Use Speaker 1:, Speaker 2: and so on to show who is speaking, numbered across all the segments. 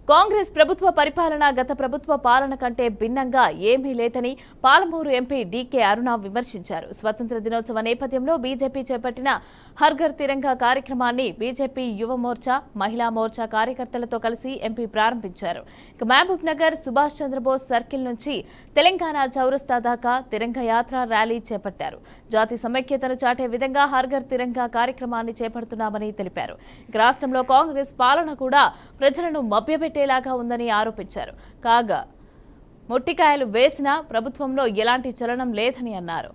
Speaker 1: కాంగ్రెస్ ప్రభుత్వ పరిపాలన గత ప్రభుత్వ పాలన కంటే భిన్నంగా ఏమీ లేదని పాలమూరు ఎంపీ డీకే అరుణ విమర్శించారు. స్వతంత్ర దినోత్సవ నేపథ్యంలో బీజేపీ చేపట్టిన హర్ ఘర్ తిరంగా కార్యక్రమాన్ని బీజేపీ యువ మోర్చా, మహిళా మోర్చా కార్యకర్తలతో కలిసి ఎంపీ ప్రారంభించారు. మహబూబ్ నగర్ సుభాష్ చంద్రబోస్ సర్కిల్ నుంచి తెలంగాణ చౌరస్తా దాకా తిరంగ యాత్ర ర్యాలీ చేపట్టారు. జాతి సమైక్యతను చాటే విధంగా హర్ ఘర్ తిరంగా కార్యక్రమాన్ని చేపడుతున్నామని తెలిపారు. రాష్ట్రంలో కాంగ్రెస్ పాలన కూడా ప్రజలను మభ్యపెట్టేలాగా ఉందని ఆరోపించారు. కాగా మొట్టికాయలు వేసినా ప్రభుత్వంలో ఎలాంటి చలనం లేదని అన్నారు.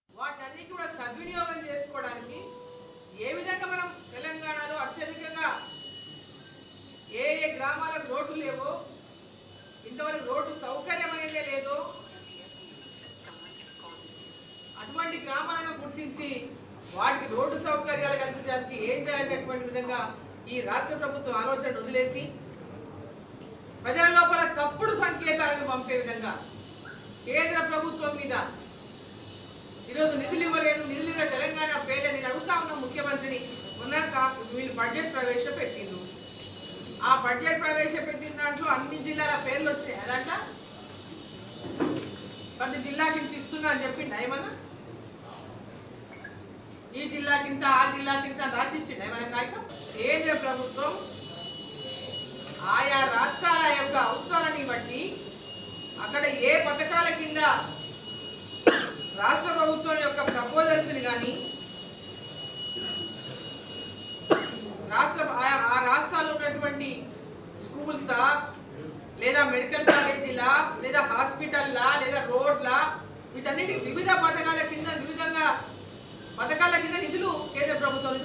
Speaker 2: వాటన్నిటి కూడా సద్వినియోగం చేసుకోవడానికి ఏ విధంగా మనం తెలంగాణలో అత్యధికంగా ఏ ఏ గ్రామాలకు రోడ్లు లేవో, ఇంతవరకు రోడ్డు సౌకర్యం అనేది లేదో, అటువంటి గ్రామాలను గుర్తించి వాటికి రోడ్డు సౌకర్యాలు కల్పించడానికి ఏం చేయాలనేటువంటి విధంగా ఈ రాష్ట్ర ప్రభుత్వం ఆలోచన వదిలేసి ప్రజల లోపల తప్పుడు సంకేతాలను పంపే విధంగా కేంద్ర ప్రభుత్వం మీద ఈరోజు నిధులు ఇవ్వలేదు, నిధులు ఇవ్వ తెలంగాణ పేర్లే. నేను అడుగుతా ఉన్న ముఖ్యమంత్రిని, ఉన్నాక వీళ్ళు బడ్జెట్ ప్రవేశపెట్టిండ్రు. ఆ బడ్జెట్ ప్రవేశపెట్టిన దాంట్లో అన్ని జిల్లాల పేర్లు వచ్చినాయి. అదంట ప్రతి జిల్లాకి ఇంత ఇస్తున్నా అని చెప్పిండు. ఏమన్నా ఈ జిల్లాకింత, ఆ జిల్లాకింత రాసిచ్చిండు ఏమైనా కాగితం? కేంద్ర ప్రభుత్వం ఆయా రాష్ట్రాల యొక్క అవసరాలని బట్టి అక్కడ ఏ పథకాల కింద రాష్ట్ర ప్రభుత్వం యొక్క ప్రపోజల్స్ని కానీ ఆ రాష్ట్రాల్లో ఉన్నటువంటి స్కూల్సా, లేదా మెడికల్ కాలేజీలా, లేదా హాస్పిటల్లా, లేదా రోడ్లా, వీటన్నిటికి వివిధ